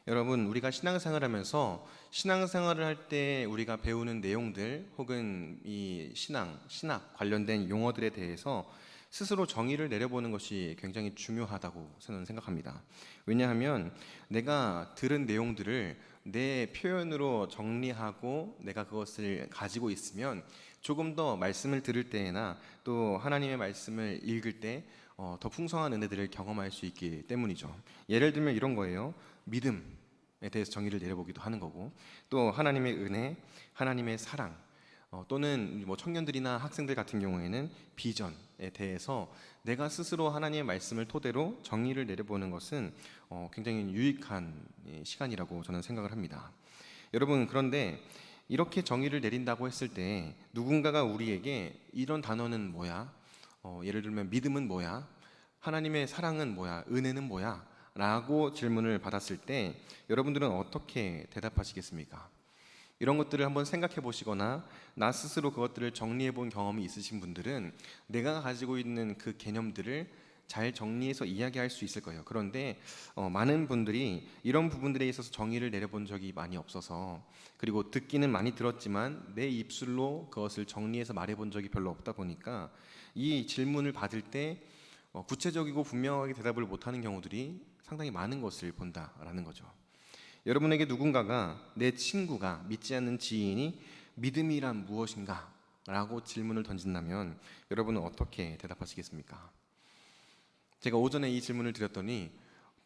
여러분, 우리가 신앙생활을 하면서 신앙생활을 할 때 우리가 배우는 내용들 혹은 이 신학 관련된 용어들에 대해서 스스로 정의를 내려보는 것이 굉장히 중요하다고 저는 생각합니다. 왜냐하면 내가 들은 내용들을 내 표현으로 정리하고 내가 그것을 가지고 있으면 조금 더 말씀을 들을 때나 또 하나님의 말씀을 읽을 때 더 풍성한 은혜들을 경험할 수 있기 때문이죠. 예를 들면 이런 거예요. 믿음에 대해서 정의를 내려보기도 하는 거고, 또 하나님의 은혜, 하나님의 사랑, 또는 뭐 청년들이나 학생들 같은 경우에는 비전에 대해서 내가 스스로 하나님의 말씀을 토대로 정의를 내려보는 것은 굉장히 유익한 시간이라고 저는 생각을 합니다. 여러분, 그런데 이렇게 정의를 내린다고 했을 때 누군가가 우리에게 이런 단어는 뭐야? 예를 들면 믿음은 뭐야? 하나님의 사랑은 뭐야? 은혜는 뭐야? 라고 질문을 받았을 때 여러분들은 어떻게 대답하시겠습니까? 이런 것들을 한번 생각해 보시거나 나 스스로 그것들을 정리해 본 경험이 있으신 분들은 내가 가지고 있는 그 개념들을 잘 정리해서 이야기할 수 있을 거예요. 그런데 많은 분들이 이런 부분들에 있어서 정의를 내려본 적이 많이 없어서, 그리고 듣기는 많이 들었지만 내 입술로 그것을 정리해서 말해본 적이 별로 없다 보니까 이 질문을 받을 때 구체적이고 분명하게 대답을 못하는 경우들이 상당히 많은 것을 본다라는 거죠. 여러분에게 누군가가, 내 친구가, 믿지 않는 지인이 믿음이란 무엇인가? 라고 질문을 던진다면 여러분은 어떻게 대답하시겠습니까? 제가 오전에 이 질문을 드렸더니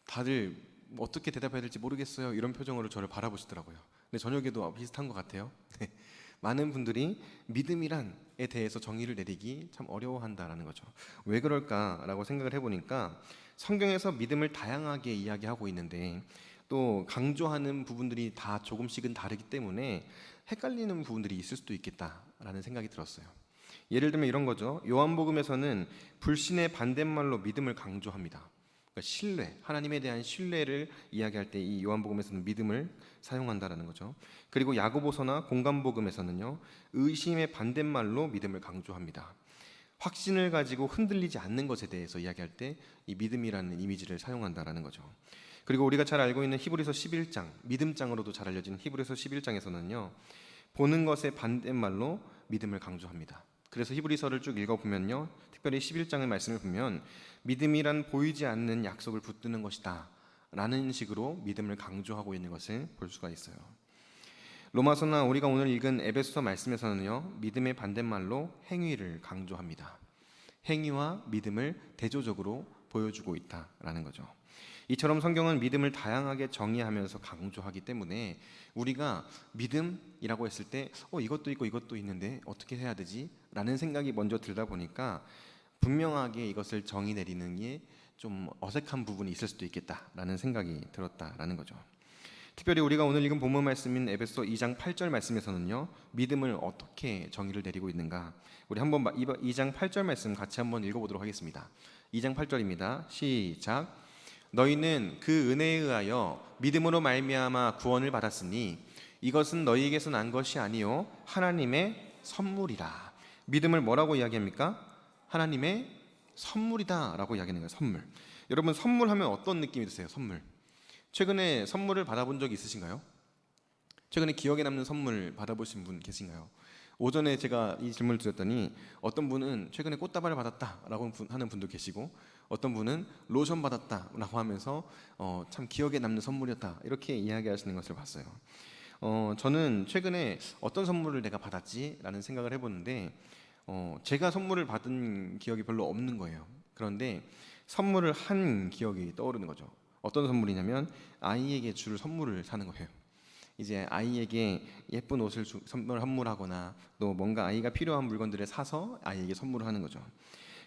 다들 어떻게 대답해야 될지 모르겠어요, 이런 표정으로 저를 바라보시더라고요. 근데 저녁에도 비슷한 것 같아요. 많은 분들이 믿음이란에 대해서 정의를 내리기 참 어려워한다라는 거죠. 왜 그럴까라고 생각을 해보니까 성경에서 믿음을 다양하게 이야기하고 있는데 또 강조하는 부분들이 다 조금씩은 다르기 때문에 헷갈리는 부분들이 있을 수도 있겠다라는 생각이 들었어요. 예를 들면 이런 거죠. 요한복음에서는 불신의 반대말로 믿음을 강조합니다. 그러니까 신뢰, 하나님에 대한 신뢰를 이야기할 때 이 요한복음에서는 믿음을 사용한다라는 거죠. 그리고 야고보서나 공감복음에서는요, 의심의 반대말로 믿음을 강조합니다. 확신을 가지고 흔들리지 않는 것에 대해서 이야기할 때 이 믿음이라는 이미지를 사용한다라는 거죠. 그리고 우리가 잘 알고 있는 히브리서 11장, 믿음장으로도 잘 알려진 히브리서 11장에서는요, 보는 것의 반대말로 믿음을 강조합니다. 그래서 히브리서를 쭉 읽어보면요, 특별히 11장의 말씀을 보면 믿음이란 보이지 않는 약속을 붙드는 것이다 라는 식으로 믿음을 강조하고 있는 것을 볼 수가 있어요. 로마서나 우리가 오늘 읽은 에베소서 말씀에서는요, 믿음의 반대말로 행위를 강조합니다. 행위와 믿음을 대조적으로 보여주고 있다라는 거죠. 이처럼 성경은 믿음을 다양하게 정의하면서 강조하기 때문에 우리가 믿음이라고 했을 때 이것도 있고 이것도 있는데 어떻게 해야 되지? 라는 생각이 먼저 들다 보니까 분명하게 이것을 정의 내리는 게 좀 어색한 부분이 있을 수도 있겠다라는 생각이 들었다라는 거죠. 특별히 우리가 오늘 읽은 본문 말씀인 에베소 2장 8절 말씀에서는요, 믿음을 어떻게 정의를 내리고 있는가, 우리 한번 2장 8절 말씀 같이 한번 읽어보도록 하겠습니다. 2장 8절입니다. 시작. 너희는 그 은혜에 의하여 믿음으로 말미암아 구원을 받았으니 이것은 너희에게서 난 것이 아니요 하나님의 선물이라. 믿음을 뭐라고 이야기합니까? 하나님의 선물이다 라고 이야기하는 거예요. 선물. 여러분, 선물하면 어떤 느낌이 드세요? 선물. 최근에 선물을 받아본 적이 있으신가요? 최근에 기억에 남는 선물 받아보신 분 계신가요? 오전에 제가 이 질문을 드렸더니 어떤 분은 최근에 꽃다발을 받았다라고 하는 분도 계시고, 어떤 분은 로션 받았다라고 하면서 참 기억에 남는 선물이었다 이렇게 이야기하시는 것을 봤어요. 저는 최근에 어떤 선물을 내가 받았지라는 생각을 해보는데 제가 선물을 받은 기억이 별로 없는 거예요. 그런데 선물을 한 기억이 떠오르는 거죠. 어떤 선물이냐면 아이에게 줄 선물을 사는 거예요. 이제 아이에게 예쁜 옷을 선물하거나 또 뭔가 아이가 필요한 물건들을 사서 아이에게 선물을 하는 거죠.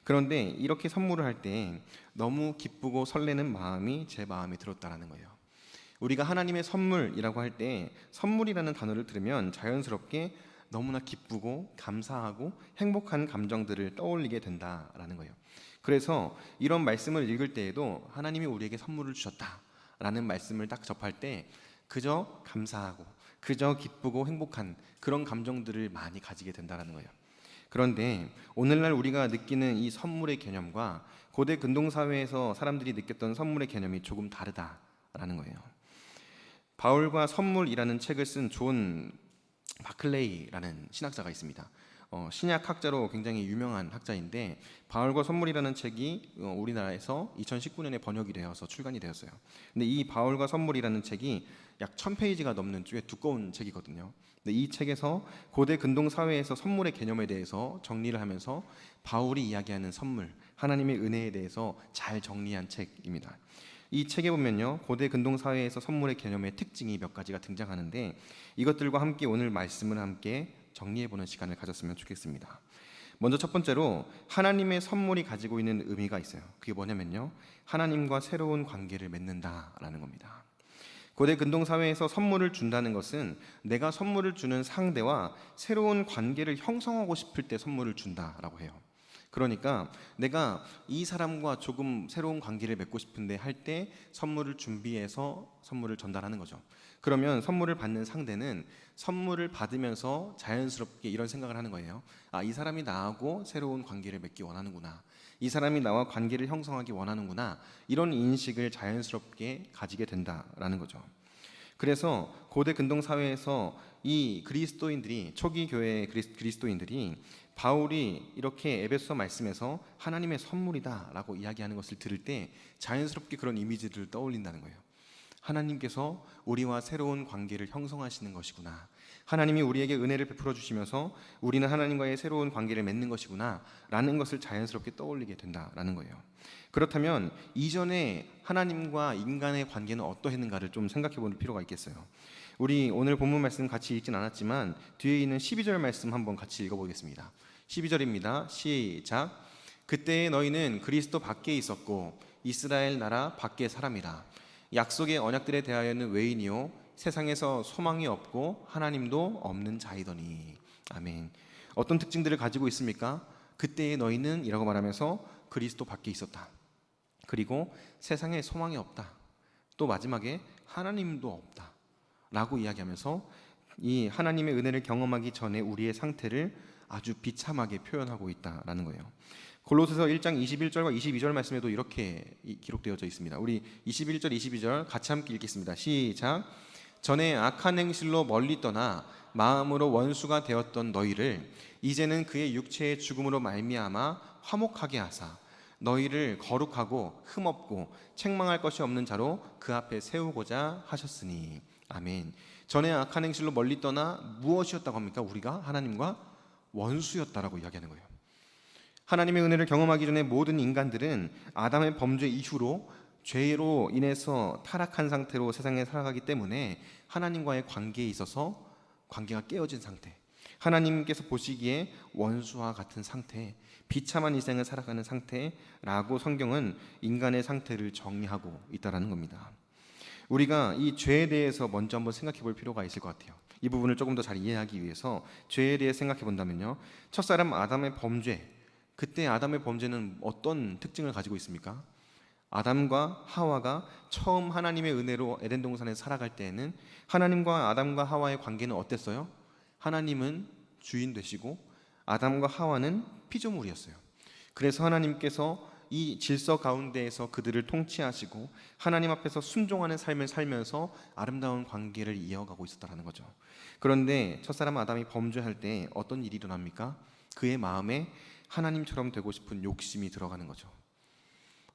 그런데 이렇게 선물을 할 때 너무 기쁘고 설레는 마음이 제 마음에 들었다라는 거예요. 우리가 하나님의 선물이라고 할 때 선물이라는 단어를 들으면 자연스럽게 너무나 기쁘고 감사하고 행복한 감정들을 떠올리게 된다라는 거예요. 그래서 이런 말씀을 읽을 때에도 하나님이 우리에게 선물을 주셨다라는 말씀을 딱 접할 때 그저 감사하고 그저 기쁘고 행복한 그런 감정들을 많이 가지게 된다는 거예요. 그런데 오늘날 우리가 느끼는 이 선물의 개념과 고대 근동사회에서 사람들이 느꼈던 선물의 개념이 조금 다르다라는 거예요. 바울과 선물이라는 책을 쓴 존 바클레이라는 신학자가 있습니다. 신약학자로 굉장히 유명한 학자인데 바울과 선물이라는 책이 우리나라에서 2019년에 번역이 되어서 출간이 되었어요. 근데 이 바울과 선물이라는 책이 약 1000페이지가 넘는 꽤 두꺼운 책이거든요. 근데 이 책에서 고대 근동 사회에서 선물의 개념에 대해서 정리를 하면서 바울이 이야기하는 선물, 하나님의 은혜에 대해서 잘 정리한 책입니다. 이 책에 보면요, 고대 근동 사회에서 선물의 개념의 특징이 몇 가지가 등장하는데 이것들과 함께 오늘 말씀을 함께 정리해보는 시간을 가졌으면 좋겠습니다. 먼저 첫 번째로 하나님의 선물이 가지고 있는 의미가 있어요. 그게 뭐냐면요, 하나님과 새로운 관계를 맺는다라는 겁니다. 고대 근동 사회에서 선물을 준다는 것은 내가 선물을 주는 상대와 새로운 관계를 형성하고 싶을 때 선물을 준다라고 해요. 그러니까 내가 이 사람과 조금 새로운 관계를 맺고 싶은데 할 때 선물을 준비해서 선물을 전달하는 거죠. 그러면 선물을 받는 상대는 선물을 받으면서 자연스럽게 이런 생각을 하는 거예요. 아, 이 사람이 나하고 새로운 관계를 맺기 원하는구나. 이 사람이 나와 관계를 형성하기 원하는구나. 이런 인식을 자연스럽게 가지게 된다라는 거죠. 그래서 고대 근동 사회에서 이 그리스도인들이, 초기 교회의 그리스도인들이 바울이 이렇게 에베소 말씀에서 하나님의 선물이다라고 이야기하는 것을 들을 때 자연스럽게 그런 이미지를 떠올린다는 거예요. 하나님께서 우리와 새로운 관계를 형성하시는 것이구나. 하나님이 우리에게 은혜를 베풀어 주시면서 우리는 하나님과의 새로운 관계를 맺는 것이구나 라는 것을 자연스럽게 떠올리게 된다라는 거예요. 그렇다면 이전에 하나님과 인간의 관계는 어떠했는가를 좀 생각해 볼 필요가 있겠어요. 우리 오늘 본문 말씀 같이 읽진 않았지만 뒤에 있는 12절 말씀 한번 같이 읽어보겠습니다. 12절입니다. 시작. 그때 너희는 그리스도 밖에 있었고 이스라엘 나라 밖의 사람이라. 약속의 언약들에 대하여는 외인이요 세상에서 소망이 없고 하나님도 없는 자이더니. 아멘. 어떤 특징들을 가지고 있습니까? 그때의 너희는 이라고 말하면서 그리스도 밖에 있었다. 그리고 세상에 소망이 없다. 또 마지막에 하나님도 없다 라고 이야기하면서 이 하나님의 은혜를 경험하기 전에 우리의 상태를 아주 비참하게 표현하고 있다라는 거예요. 골로새서 1장 21절과 22절 말씀에도 이렇게 기록되어져 있습니다. 우리 21절 22절 같이 함께 읽겠습니다. 시작. 전에 악한 행실로 멀리 떠나 마음으로 원수가 되었던 너희를 이제는 그의 육체의 죽음으로 말미암아 화목하게 하사 너희를 거룩하고 흠없고 책망할 것이 없는 자로 그 앞에 세우고자 하셨으니. 아멘. 전에 악한 행실로 멀리 떠나 무엇이었다고 합니까? 우리가 하나님과 원수였다라고 이야기하는 거예요. 하나님의 은혜를 경험하기 전에 모든 인간들은 아담의 범죄 이후로 죄로 인해서 타락한 상태로 세상에 살아가기 때문에 하나님과의 관계에 있어서 관계가 깨어진 상태, 하나님께서 보시기에 원수와 같은 상태, 비참한 인생을 살아가는 상태라고 성경은 인간의 상태를 정의하고 있다는 겁니다. 우리가 이 죄에 대해서 먼저 한번 생각해 볼 필요가 있을 것 같아요. 이 부분을 조금 더 잘 이해하기 위해서 죄에 대해 생각해 본다면요, 첫사람 아담의 범죄, 그때 아담의 범죄는 어떤 특징을 가지고 있습니까? 아담과 하와가 처음 하나님의 은혜로 에덴 동산에 살아갈 때에는 하나님과 아담과 하와의 관계는 어땠어요? 하나님은 주인 되시고 아담과 하와는 피조물이었어요. 그래서 하나님께서 이 질서 가운데에서 그들을 통치하시고 하나님 앞에서 순종하는 삶을 살면서 아름다운 관계를 이어가고 있었다는 거죠. 그런데 첫사람 아담이 범죄할 때 어떤 일이 일어납니까? 그의 마음에 하나님처럼 되고 싶은 욕심이 들어가는 거죠.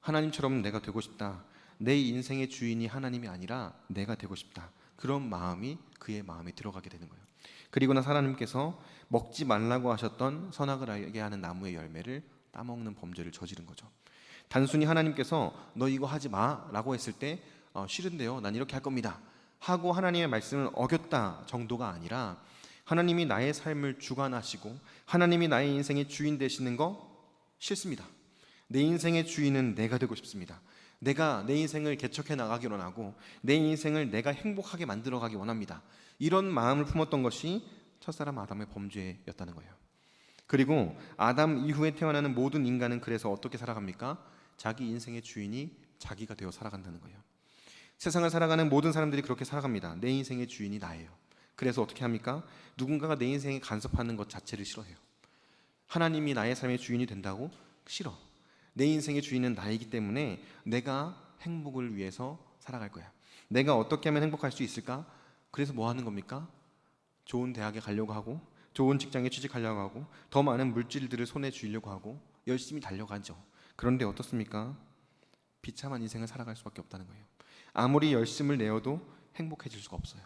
하나님처럼 내가 되고 싶다. 내 인생의 주인이 하나님이 아니라 내가 되고 싶다. 그런 마음이 그의 마음에 들어가게 되는 거예요. 그리고 나서 하나님께서 먹지 말라고 하셨던 선악을 알게 하는 나무의 열매를 따먹는 범죄를 저지른 거죠. 단순히 하나님께서 너 이거 하지 마라고 했을 때 싫은데요, 난 이렇게 할 겁니다 하고 하나님의 말씀을 어겼다 정도가 아니라 하나님이 나의 삶을 주관하시고 하나님이 나의 인생의 주인 되시는 거 싫습니다. 내 인생의 주인은 내가 되고 싶습니다. 내가 내 인생을 개척해 나가기 원하고 내 인생을 내가 행복하게 만들어가기 원합니다. 이런 마음을 품었던 것이 첫사람 아담의 범죄였다는 거예요. 그리고 아담 이후에 태어나는 모든 인간은 그래서 어떻게 살아갑니까? 자기 인생의 주인이 자기가 되어 살아간다는 거예요. 세상을 살아가는 모든 사람들이 그렇게 살아갑니다. 내 인생의 주인이 나예요. 그래서 어떻게 합니까? 누군가가 내 인생에 간섭하는 것 자체를 싫어해요. 하나님이 나의 삶의 주인이 된다고? 싫어. 내 인생의 주인은 나이기 때문에 내가 행복을 위해서 살아갈 거야. 내가 어떻게 하면 행복할 수 있을까? 그래서 뭐 하는 겁니까? 좋은 대학에 가려고 하고, 좋은 직장에 취직하려고 하고, 더 많은 물질들을 손에 쥐려고 하고 열심히 달려가죠. 그런데 어떻습니까? 비참한 인생을 살아갈 수밖에 없다는 거예요. 아무리 열심을 내어도 행복해질 수가 없어요.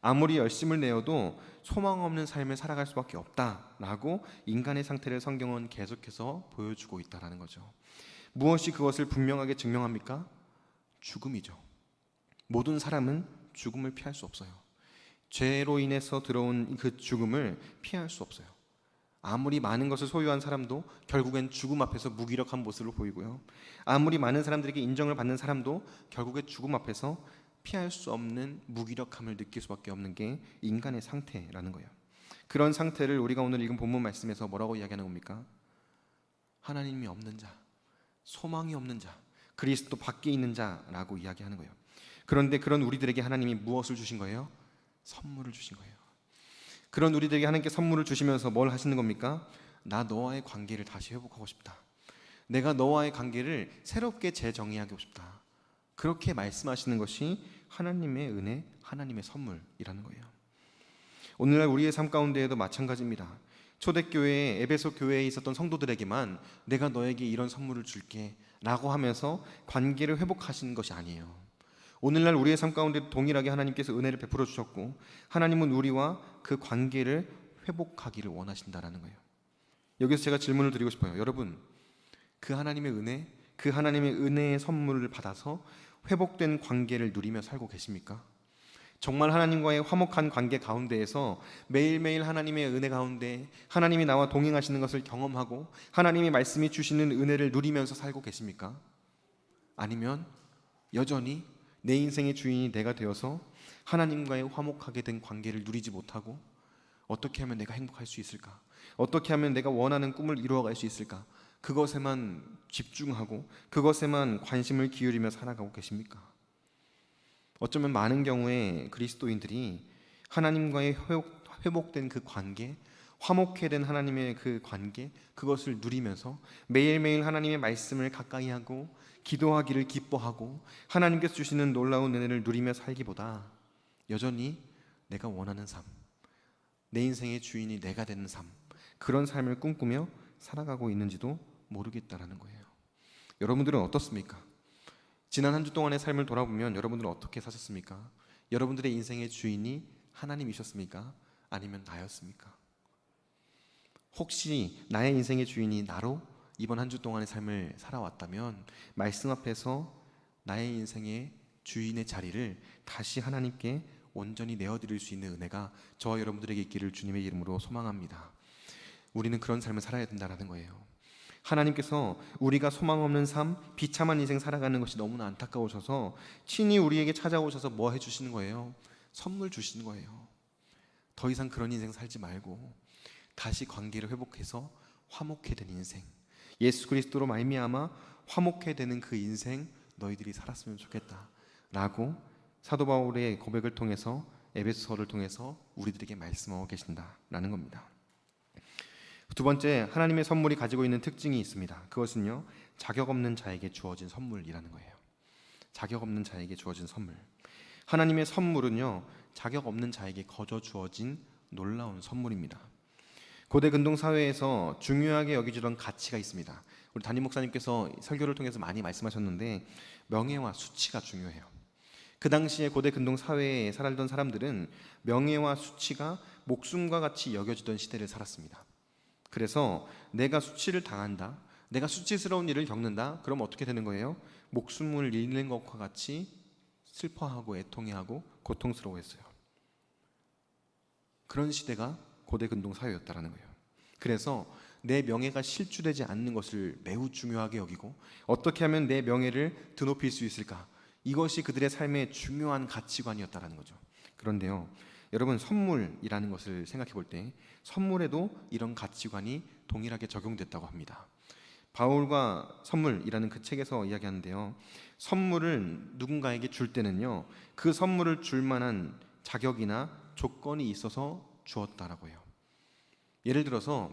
아무리 열심을 내어도 소망 없는 삶을 살아갈 수밖에 없다라고 인간의 상태를 성경은 계속해서 보여주고 있다는 거죠. 무엇이 그것을 분명하게 증명합니까? 죽음이죠. 모든 사람은 죽음을 피할 수 없어요. 죄로 인해서 들어온 그 죽음을 피할 수 없어요. 아무리 많은 것을 소유한 사람도 결국엔 죽음 앞에서 무기력한 모습을 보이고요. 아무리 많은 사람들에게 인정을 받는 사람도 결국에 죽음 앞에서 피할 수 없는 무기력함을 느낄 수밖에 없는 게 인간의 상태라는 거예요. 그런 상태를 우리가 오늘 읽은 본문 말씀에서 뭐라고 이야기하는 겁니까? 하나님이 없는 자, 소망이 없는 자, 그리스도 밖에 있는 자라고 이야기하는 거예요. 그런데 그런 우리들에게 하나님이 무엇을 주신 거예요? 선물을 주신 거예요. 그런 우리들에게 하나님께 선물을 주시면서 뭘 하시는 겁니까? 나 너와의 관계를 다시 회복하고 싶다. 내가 너와의 관계를 새롭게 재정의하고 싶다. 그렇게 말씀하시는 것이 하나님의 은혜, 하나님의 선물이라는 거예요. 오늘날 우리의 삶 가운데에도 마찬가지입니다. 초대교회, 에베소 교회에 있었던 성도들에게만 내가 너에게 이런 선물을 줄게 라고 하면서 관계를 회복하시는 것이 아니에요. 오늘날 우리의 삶 가운데 동일하게 하나님께서 은혜를 베풀어 주셨고 하나님은 우리와 그 관계를 회복하기를 원하신다라는 거예요. 여기서 제가 질문을 드리고 싶어요. 여러분, 그 하나님의 은혜, 그 하나님의 은혜의 선물을 받아서 회복된 관계를 누리며 살고 계십니까? 정말 하나님과의 화목한 관계 가운데에서 매일매일 하나님의 은혜 가운데 하나님이 나와 동행하시는 것을 경험하고 하나님이 말씀이 주시는 은혜를 누리면서 살고 계십니까? 아니면 여전히 내 인생의 주인이 내가 되어서 하나님과의 화목하게 된 관계를 누리지 못하고 어떻게 하면 내가 행복할 수 있을까? 어떻게 하면 내가 원하는 꿈을 이루어갈 수 있을까? 그것에만 집중하고 그것에만 관심을 기울이며 살아가고 계십니까? 어쩌면 많은 경우에 그리스도인들이 하나님과의 회복된 그 관계, 화목해 된 하나님의 그 관계, 그것을 누리면서 매일매일 하나님의 말씀을 가까이 하고 기도하기를 기뻐하고 하나님께서 주시는 놀라운 은혜를 누리며 살기보다 여전히 내가 원하는 삶, 내 인생의 주인이 내가 되는 삶, 그런 삶을 꿈꾸며 살아가고 있는지도 모르겠다라는 거예요. 여러분들은 어떻습니까? 지난 한 주 동안의 삶을 돌아보면 여러분들은 어떻게 사셨습니까? 여러분들의 인생의 주인이 하나님이셨습니까? 아니면 나였습니까? 혹시 나의 인생의 주인이 나로 이번 한 주 동안의 삶을 살아왔다면 말씀 앞에서 나의 인생의 주인의 자리를 다시 하나님께 온전히 내어드릴 수 있는 은혜가 저와 여러분들에게 있기를 주님의 이름으로 소망합니다. 우리는 그런 삶을 살아야 된다는 거예요. 하나님께서 우리가 소망 없는 삶, 비참한 인생 살아가는 것이 너무나 안타까우셔서 친히 우리에게 찾아오셔서 뭐 해주시는 거예요? 선물 주시는 거예요. 더 이상 그런 인생 살지 말고 다시 관계를 회복해서 화목해 된 인생, 예수 그리스도로 말미암아 화목해 되는 그 인생 너희들이 살았으면 좋겠다 라고 사도 바울의 고백을 통해서 에베소서를 통해서 우리들에게 말씀하고 계신다라는 겁니다. 두 번째, 하나님의 선물이 가지고 있는 특징이 있습니다. 그것은요, 자격 없는 자에게 주어진 선물이라는 거예요. 자격 없는 자에게 주어진 선물. 하나님의 선물은요, 자격 없는 자에게 거저 주어진 놀라운 선물입니다. 고대 근동 사회에서 중요하게 여기지던 가치가 있습니다. 우리 담임 목사님께서 설교를 통해서 많이 말씀하셨는데 명예와 수치가 중요해요. 그 당시에 고대 근동 사회에 살았던 사람들은 명예와 수치가 목숨과 같이 여겨지던 시대를 살았습니다. 그래서 내가 수치를 당한다, 내가 수치스러운 일을 겪는다, 그럼 어떻게 되는 거예요? 목숨을 잃는 것과 같이 슬퍼하고 애통해하고 고통스러워했어요. 그런 시대가 고대 근동 사회였다라는 거예요. 그래서 내 명예가 실추되지 않는 것을 매우 중요하게 여기고 어떻게 하면 내 명예를 드높일 수 있을까? 이것이 그들의 삶의 중요한 가치관이었다라는 거죠. 그런데요, 여러분, 선물이라는 것을 생각해 볼 때 선물에도 이런 가치관이 동일하게 적용됐다고 합니다. 바울과 선물이라는 그 책에서 이야기하는데요, 선물을 누군가에게 줄 때는요, 그 선물을 줄 만한 자격이나 조건이 있어서 주었다라고 해요. 예를 들어서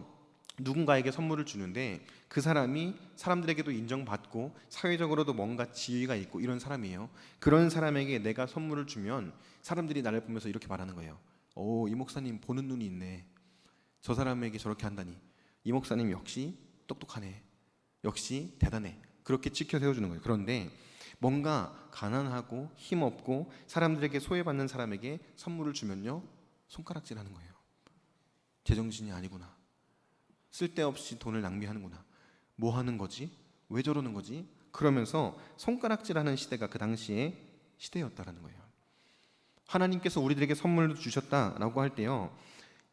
누군가에게 선물을 주는데 그 사람이 사람들에게도 인정받고 사회적으로도 뭔가 지위가 있고 이런 사람이에요. 그런 사람에게 내가 선물을 주면 사람들이 나를 보면서 이렇게 말하는 거예요. 오, 이 목사님 보는 눈이 있네. 저 사람에게 저렇게 한다니. 이 목사님 역시 똑똑하네. 역시 대단해. 그렇게 치켜 세워주는 거예요. 그런데 뭔가 가난하고 힘없고 사람들에게 소외받는 사람에게 선물을 주면요, 손가락질하는 거예요. 제정신이 아니구나. 쓸데없이 돈을 낭비하는구나. 뭐 하는 거지? 왜 저러는 거지? 그러면서 손가락질하는 시대가 그 당시에 시대였다라는 거예요. 하나님께서 우리들에게 선물을 주셨다라고 할 때요,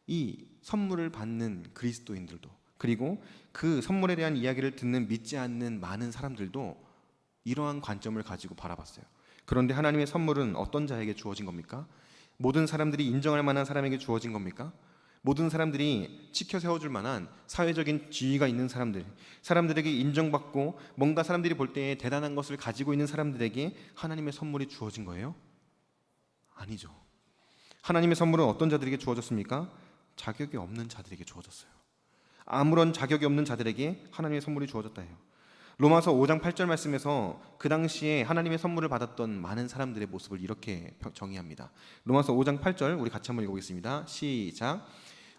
이 선물을 받는 그리스도인들도, 그리고 그 선물에 대한 이야기를 듣는 믿지 않는 많은 사람들도 이러한 관점을 가지고 바라봤어요. 그런데 하나님의 선물은 어떤 자에게 주어진 겁니까? 모든 사람들이 인정할 만한 사람에게 주어진 겁니까? 모든 사람들이 지켜 세워줄 만한 사회적인 지위가 있는 사람들, 사람들에게 인정받고 뭔가 사람들이 볼 때 대단한 것을 가지고 있는 사람들에게 하나님의 선물이 주어진 거예요? 아니죠. 하나님의 선물은 어떤 자들에게 주어졌습니까? 자격이 없는 자들에게 주어졌어요. 아무런 자격이 없는 자들에게 하나님의 선물이 주어졌다 해요. 로마서 5장 8절 말씀에서 그 당시에 하나님의 선물을 받았던 많은 사람들의 모습을 이렇게 정의합니다. 로마서 5장 8절 우리 같이 한번 읽어보겠습니다. 시작.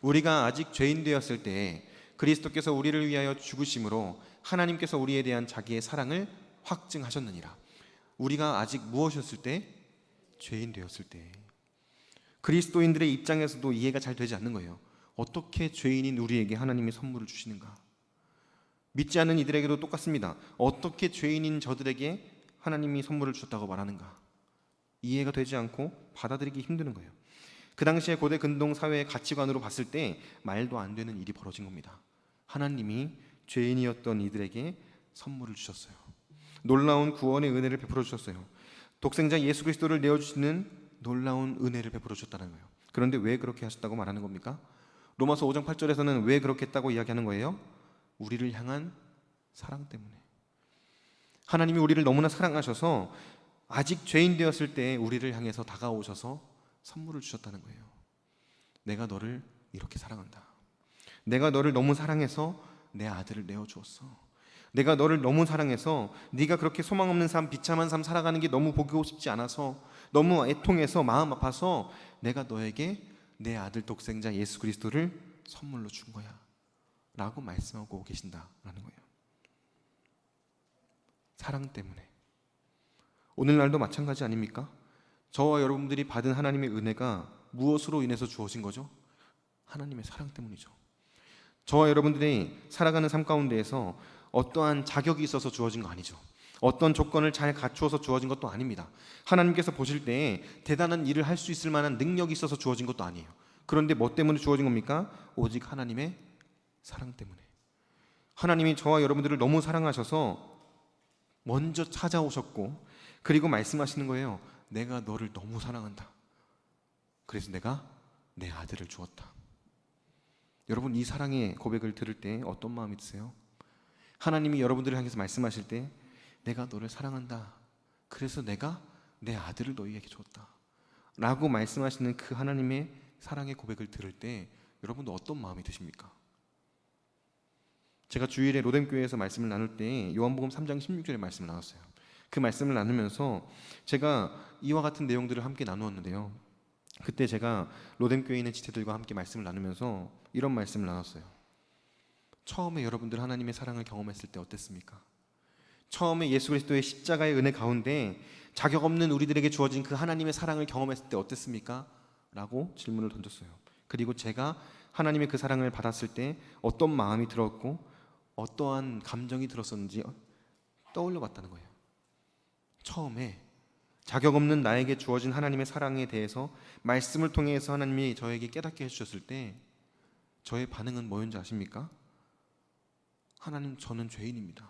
우리가 아직 죄인 되었을 때 그리스도께서 우리를 위하여 죽으심으로 하나님께서 우리에 대한 자기의 사랑을 확증하셨느니라. 우리가 아직 무엇이었을 때? 죄인 되었을 때. 그리스도인들의 입장에서도 이해가 잘 되지 않는 거예요. 어떻게 죄인인 우리에게 하나님이 선물을 주시는가? 믿지 않는 이들에게도 똑같습니다. 어떻게 죄인인 저들에게 하나님이 선물을 주셨다고 말하는가? 이해가 되지 않고 받아들이기 힘드는 거예요. 그 당시에 고대 근동 사회의 가치관으로 봤을 때 말도 안 되는 일이 벌어진 겁니다. 하나님이 죄인이었던 이들에게 선물을 주셨어요. 놀라운 구원의 은혜를 베풀어 주셨어요. 독생자 예수 그리스도를 내어주시는 놀라운 은혜를 베풀어 주셨다는 거예요. 그런데 왜 그렇게 하셨다고 말하는 겁니까? 로마서 5장 8절에서는 왜 그렇게 했다고 이야기하는 거예요? 우리를 향한 사랑 때문에. 하나님이 우리를 너무나 사랑하셔서 아직 죄인 되었을 때 우리를 향해서 다가오셔서 선물을 주셨다는 거예요. 내가 너를 이렇게 사랑한다. 내가 너를 너무 사랑해서 내 아들을 내어주었어. 내가 너를 너무 사랑해서 네가 그렇게 소망 없는 삶, 비참한 삶 살아가는 게 너무 보고 싶지 않아서, 너무 애통해서 마음 아파서 내가 너에게 내 아들 독생자 예수 그리스도를 선물로 준 거야 라고 말씀하고 계신다라는 거예요. 사랑 때문에. 오늘날도 마찬가지 아닙니까? 저와 여러분들이 받은 하나님의 은혜가 무엇으로 인해서 주어진 거죠? 하나님의 사랑 때문이죠. 저와 여러분들이 살아가는 삶 가운데에서 어떠한 자격이 있어서 주어진 거 아니죠. 어떤 조건을 잘 갖추어서 주어진 것도 아닙니다. 하나님께서 보실 때 대단한 일을 할 수 있을 만한 능력이 있어서 주어진 것도 아니에요. 그런데 뭐 때문에 주어진 겁니까? 오직 하나님의 사랑 때문에. 하나님이 저와 여러분들을 너무 사랑하셔서 먼저 찾아오셨고, 그리고 말씀하시는 거예요. 내가 너를 너무 사랑한다. 그래서 내가 내 아들을 주었다. 여러분, 이 사랑의 고백을 들을 때 어떤 마음이 드세요? 하나님이 여러분들을 향해서 말씀하실 때 내가 너를 사랑한다. 그래서 내가 내 아들을 너희에게 줬다 라고 말씀하시는 그 하나님의 사랑의 고백을 들을 때 여러분도 어떤 마음이 드십니까? 제가 주일에 로뎀교회에서 말씀을 나눌 때 요한복음 3장 16절의 말씀을 나눴어요. 그 말씀을 나누면서 제가 이와 같은 내용들을 함께 나누었는데요, 그때 제가 로뎀교회에 있는 지체들과 함께 말씀을 나누면서 이런 말씀을 나눴어요. 처음에 여러분들 하나님의 사랑을 경험했을 때 어땠습니까? 처음에 예수 그리스도의 십자가의 은혜 가운데 자격 없는 우리들에게 주어진 그 하나님의 사랑을 경험했을 때 어땠습니까? 라고 질문을 던졌어요. 그리고 제가 하나님의 그 사랑을 받았을 때 어떤 마음이 들었고 어떠한 감정이 들었었는지 떠올려 봤다는 거예요. 처음에 자격 없는 나에게 주어진 하나님의 사랑에 대해서 말씀을 통해서 하나님이 저에게 깨닫게 해주셨을 때 저의 반응은 뭐였는지 아십니까? 하나님, 저는 죄인입니다.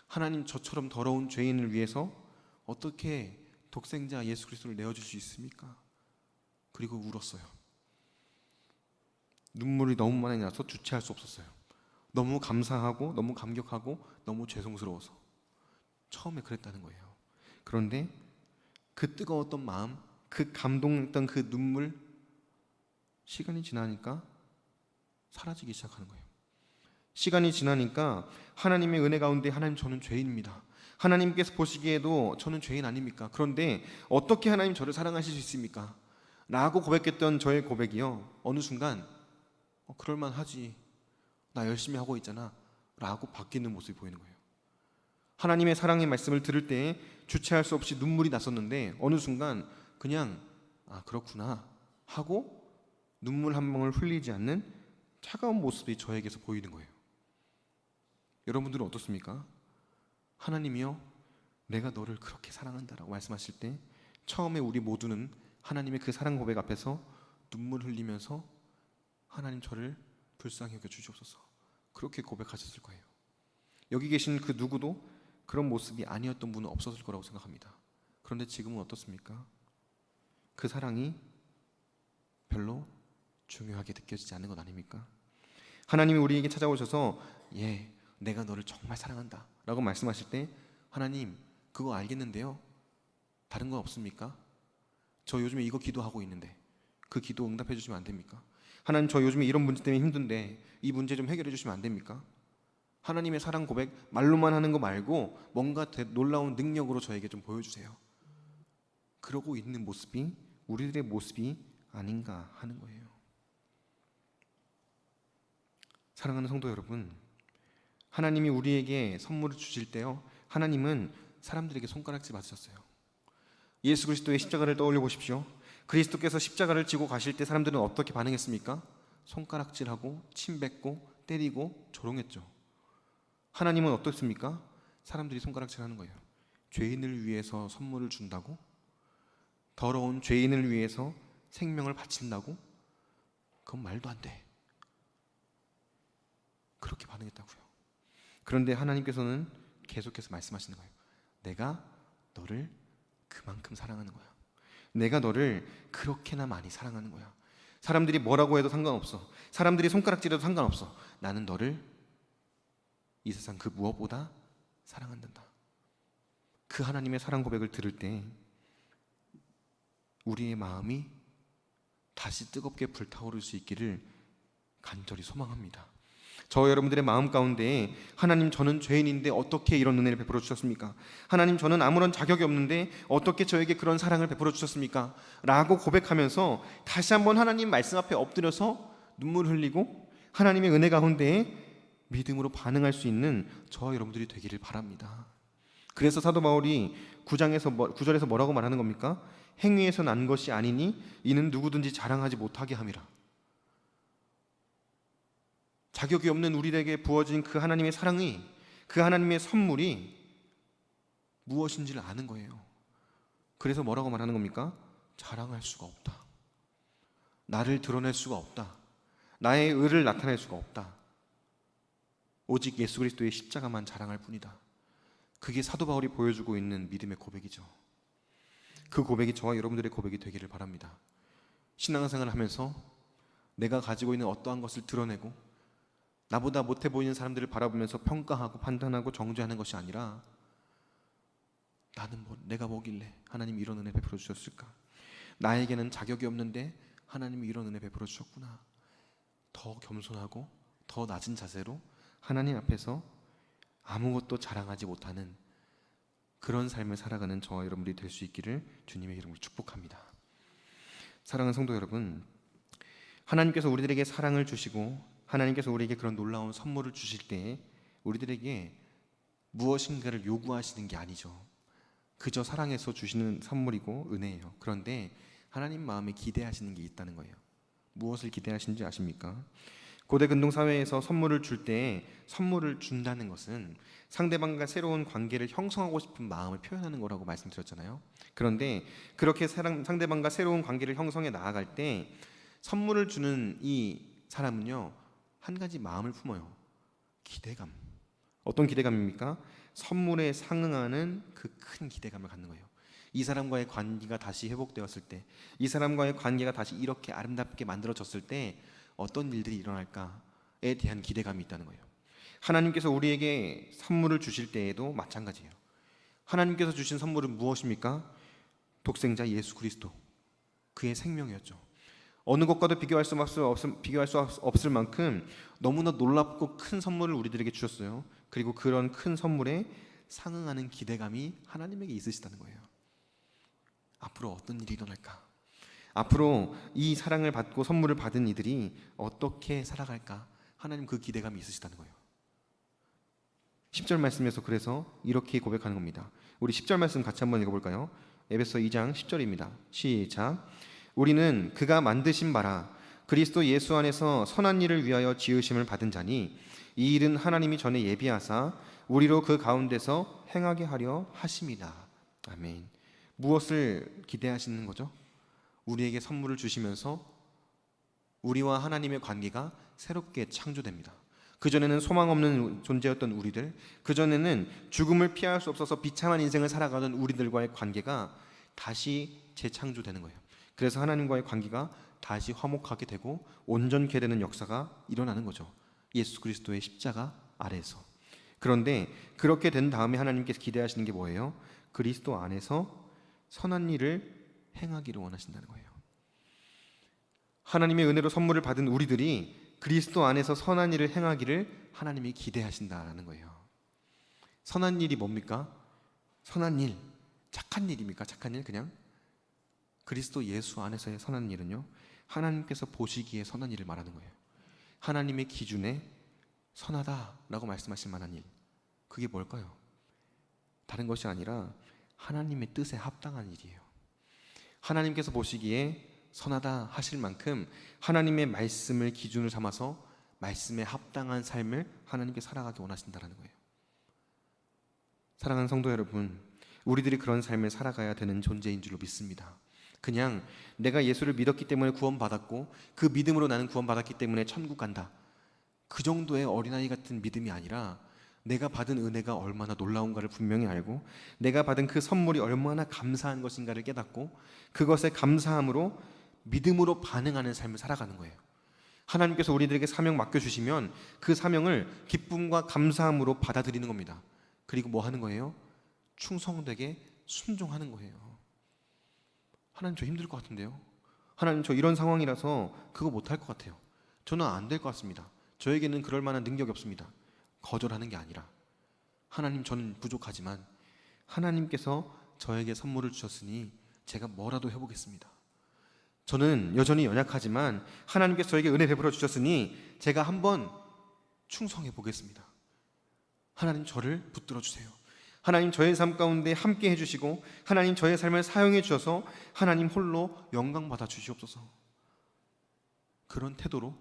하나님, 저처럼 더러운 죄인을 위해서 어떻게 독생자 예수 그리스도를 내어줄 수 있습니까? 그리고 울었어요. 눈물이 너무 많이 나서 주체할 수 없었어요. 너무 감사하고 너무 감격하고 너무 죄송스러워서. 처음에 그랬다는 거예요. 그런데 그 뜨거웠던 마음, 그 감동했던 그 눈물, 시간이 지나니까 사라지기 시작하는 거예요. 시간이 지나니까 하나님의 은혜 가운데 하나님 저는 죄인입니다. 하나님께서 보시기에도 저는 죄인 아닙니까? 그런데 어떻게 하나님 저를 사랑하실 수 있습니까? 라고 고백했던 저의 고백이요, 어느 순간 그럴만하지, 나 열심히 하고 있잖아 라고 바뀌는 모습이 보이는 거예요. 하나님의 사랑의 말씀을 들을 때 주체할 수 없이 눈물이 났었는데 어느 순간 그냥 그렇구나 하고 눈물 한 방울 흘리지 않는 차가운 모습이 저에게서 보이는 거예요. 여러분들은 어떻습니까? 하나님이요, 내가 너를 그렇게 사랑한다라고 말씀하실 때 처음에 우리 모두는 하나님의 그 사랑 고백 앞에서 눈물 흘리면서 하나님 저를 불쌍히 여겨 주시옵소서 그렇게 고백하셨을 거예요. 여기 계신 그 누구도 그런 모습이 아니었던 분은 없었을 거라고 생각합니다. 그런데 지금은 어떻습니까? 그 사랑이 별로 중요하게 느껴지지 않는 것 아닙니까? 하나님이 우리에게 찾아오셔서 내가 너를 정말 사랑한다 라고 말씀하실 때 하나님 그거 알겠는데요, 다른 건 없습니까? 저 요즘에 이거 기도하고 있는데 그 기도 응답해 주시면 안 됩니까? 하나님 저 요즘에 이런 문제 때문에 힘든데 이 문제 좀 해결해 주시면 안 됩니까? 하나님의 사랑 고백 말로만 하는 거 말고 뭔가 놀라운 능력으로 저에게 좀 보여주세요. 그러고 있는 모습이 우리들의 모습이 아닌가 하는 거예요. 사랑하는 성도 여러분, 하나님이 우리에게 선물을 주실 때요, 하나님은 사람들에게 손가락질 받으셨어요. 예수 그리스도의 십자가를 떠올려 보십시오. 그리스도께서 십자가를 지고 가실 때 사람들은 어떻게 반응했습니까? 손가락질하고 침 뱉고 때리고 조롱했죠. 하나님은 어떻습니까? 사람들이 손가락질하는 거예요. 죄인을 위해서 선물을 준다고? 더러운 죄인을 위해서 생명을 바친다고? 그건 말도 안 돼. 그렇게 반응했다고요. 그런데 하나님께서는 계속해서 말씀하시는 거예요. 내가 너를 그만큼 사랑하는 거야. 내가 너를 그렇게나 많이 사랑하는 거야. 사람들이 뭐라고 해도 상관없어. 사람들이 손가락질해도 상관없어. 나는 너를 이 세상 그 무엇보다 사랑한단다. 그 하나님의 사랑 고백을 들을 때 우리의 마음이 다시 뜨겁게 불타오를 수 있기를 간절히 소망합니다. 저 여러분들의 마음 가운데 하나님 저는 죄인인데 어떻게 이런 은혜를 베풀어 주셨습니까? 하나님 저는 아무런 자격이 없는데 어떻게 저에게 그런 사랑을 베풀어 주셨습니까? 라고 고백하면서 다시 한번 하나님 말씀 앞에 엎드려서 눈물 흘리고 하나님의 은혜 가운데 믿음으로 반응할 수 있는 저 여러분들이 되기를 바랍니다. 그래서 사도 바울이 9절에서 뭐라고 말하는 겁니까? 행위에서 난 것이 아니니 이는 누구든지 자랑하지 못하게 함이라. 자격이 없는 우리에게 부어진 그 하나님의 사랑이, 그 하나님의 선물이 무엇인지를 아는 거예요. 그래서 뭐라고 말하는 겁니까? 자랑할 수가 없다. 나를 드러낼 수가 없다. 나의 의를 나타낼 수가 없다. 오직 예수 그리스도의 십자가만 자랑할 뿐이다. 그게 사도 바울이 보여주고 있는 믿음의 고백이죠. 그 고백이 저와 여러분들의 고백이 되기를 바랍니다. 신앙생활을 하면서 내가 가지고 있는 어떠한 것을 드러내고 나보다 못해 보이는 사람들을 바라보면서 평가하고 판단하고 정죄하는 것이 아니라 나는 내가 뭐길래 하나님이 이런 은혜 베풀어 주셨을까? 나에게는 자격이 없는데 하나님이 이런 은혜 베풀어 주셨구나. 더 겸손하고 더 낮은 자세로 하나님 앞에서 아무것도 자랑하지 못하는 그런 삶을 살아가는 저와 여러분들이 될 수 있기를 주님의 이름으로 축복합니다. 사랑하는 성도 여러분, 하나님께서 우리들에게 사랑을 주시고 하나님께서 우리에게 그런 놀라운 선물을 주실 때 우리들에게 무엇인가를 요구하시는 게 아니죠. 그저 사랑해서 주시는 선물이고 은혜예요. 그런데 하나님 마음에 기대하시는 게 있다는 거예요. 무엇을 기대하시는지 아십니까? 고대 근동 사회에서 선물을 줄 때 선물을 준다는 것은 상대방과 새로운 관계를 형성하고 싶은 마음을 표현하는 거라고 말씀드렸잖아요. 그런데 그렇게 상대방과 새로운 관계를 형성해 나아갈 때 선물을 주는 이 사람은요, 한 가지 마음을 품어요. 기대감. 어떤 기대감입니까? 선물에 상응하는 그 큰 기대감을 갖는 거예요. 이 사람과의 관계가 다시 회복되었을 때, 이 사람과의 관계가 다시 이렇게 아름답게 만들어졌을 때 어떤 일들이 일어날까에 대한 기대감이 있다는 거예요. 하나님께서 우리에게 선물을 주실 때에도 마찬가지예요. 하나님께서 주신 선물은 무엇입니까? 독생자 예수 그리스도, 그의 생명이었죠. 어느 것과도 비교할 수 없을 만큼 너무나 놀랍고 큰 선물을 우리들에게 주셨어요. 그리고 그런 큰 선물에 상응하는 기대감이 하나님에게 있으시다는 거예요. 앞으로 어떤 일이 일어날까? 앞으로 이 사랑을 받고 선물을 받은 이들이 어떻게 살아갈까? 하나님 그 기대감이 있으시다는 거예요. 10절 말씀에서 그래서 이렇게 고백하는 겁니다. 우리 10절 말씀 같이 한번 읽어볼까요? 에베소 2장 10절입니다. 시작. 우리는 그가 만드신 바라 그리스도 예수 안에서 선한 일을 위하여 지으심을 받은 자니 이 일은 하나님이 전에 예비하사 우리로 그 가운데서 행하게 하려 하심이다. 아멘. 무엇을 기대하시는 거죠? 우리에게 선물을 주시면서 우리와 하나님의 관계가 새롭게 창조됩니다. 그전에는 소망 없는 존재였던 우리들, 그전에는 죽음을 피할 수 없어서 비참한 인생을 살아가던 우리들과의 관계가 다시 재창조되는 거예요. 그래서 하나님과의 관계가 다시 화목하게 되고 온전케 되는 역사가 일어나는 거죠. 예수 그리스도의 십자가 아래에서. 그런데 그렇게 된 다음에 하나님께서 기대하시는 게 뭐예요? 그리스도 안에서 선한 일을 행하기를 원하신다는 거예요. 하나님의 은혜로 선물을 받은 우리들이 그리스도 안에서 선한 일을 행하기를 하나님이 기대하신다라는 거예요. 선한 일이 뭡니까? 선한 일, 착한 일입니까? 착한 일 그냥? 그리스도 예수 안에서의 선한 일은요, 하나님께서 보시기에 선한 일을 말하는 거예요. 하나님의 기준에 선하다라고 말씀하실 만한 일, 그게 뭘까요? 다른 것이 아니라 하나님의 뜻에 합당한 일이에요. 하나님께서 보시기에 선하다 하실 만큼 하나님의 말씀을 기준을 삼아서 말씀에 합당한 삶을 하나님께 살아가기 원하신다는 거예요. 사랑하는 성도 여러분, 우리들이 그런 삶을 살아가야 되는 존재인 줄로 믿습니다. 그냥 내가 예수를 믿었기 때문에 구원받았고 그 믿음으로 나는 구원받았기 때문에 천국 간다, 그 정도의 어린아이 같은 믿음이 아니라 내가 받은 은혜가 얼마나 놀라운가를 분명히 알고 내가 받은 그 선물이 얼마나 감사한 것인가를 깨닫고 그것에 감사함으로 믿음으로 반응하는 삶을 살아가는 거예요. 하나님께서 우리들에게 사명 맡겨주시면 그 사명을 기쁨과 감사함으로 받아들이는 겁니다. 그리고 뭐 하는 거예요? 충성되게 순종하는 거예요. 하나님 저 힘들 것 같은데요? 하나님 저 이런 상황이라서 그거 못할 것 같아요. 저는 안 될 것 같습니다. 저에게는 그럴 만한 능력이 없습니다. 거절하는 게 아니라 하나님 저는 부족하지만 하나님께서 저에게 선물을 주셨으니 제가 뭐라도 해보겠습니다. 저는 여전히 연약하지만 하나님께서 저에게 은혜 베풀어 주셨으니 제가 한번 충성해 보겠습니다. 하나님 저를 붙들어 주세요. 하나님 저의 삶 가운데 함께 해주시고 하나님 저의 삶을 사용해 주셔서 하나님 홀로 영광 받아 주시옵소서. 그런 태도로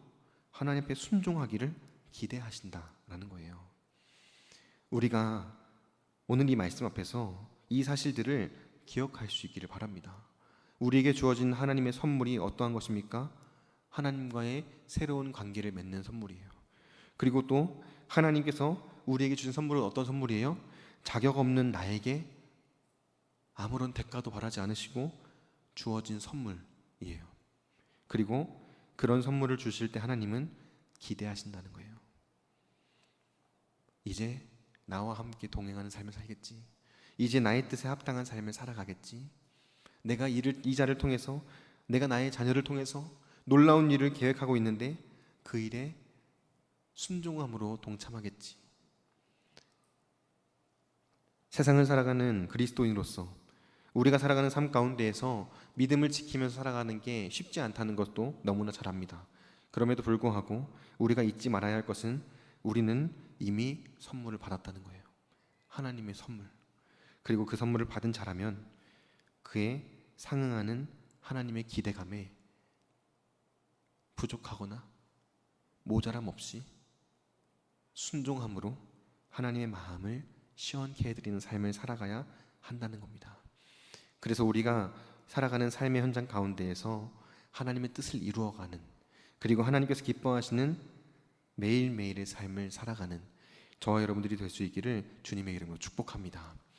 하나님 앞에 순종하기를 기대하신다라는 거예요. 우리가 오늘 이 말씀 앞에서 이 사실들을 기억할 수 있기를 바랍니다. 우리에게 주어진 하나님의 선물이 어떠한 것입니까? 하나님과의 새로운 관계를 맺는 선물이에요. 그리고 또 하나님께서 우리에게 주신 선물은 어떤 선물이에요? 자격 없는 나에게 아무런 대가도 바라지 않으시고 주어진 선물이에요. 그리고 그런 선물을 주실 때 하나님은 기대하신다는 거예요. 이제 나와 함께 동행하는 삶을 살겠지. 이제 나의 뜻에 합당한 삶을 살아가겠지. 내가 이 자를 통해서, 내가 나의 자녀를 통해서 놀라운 일을 계획하고 있는데 그 일에 순종함으로 동참하겠지. 세상을 살아가는 그리스도인으로서 우리가 살아가는 삶 가운데에서 믿음을 지키면서 살아가는 게 쉽지 않다는 것도 너무나 잘 압니다. 그럼에도 불구하고 우리가 잊지 말아야 할 것은 우리는 이미 선물을 받았다는 거예요. 하나님의 선물. 그리고 그 선물을 받은 자라면 그에 상응하는 하나님의 기대감에 부족하거나 모자람 없이 순종함으로 하나님의 마음을 시원케 해드리는 삶을 살아가야 한다는 겁니다. 그래서 우리가 살아가는 삶의 현장 가운데에서 하나님의 뜻을 이루어가는, 그리고 하나님께서 기뻐하시는 매일매일의 삶을 살아가는 저와 여러분들이 될 수 있기를 주님의 이름으로 축복합니다.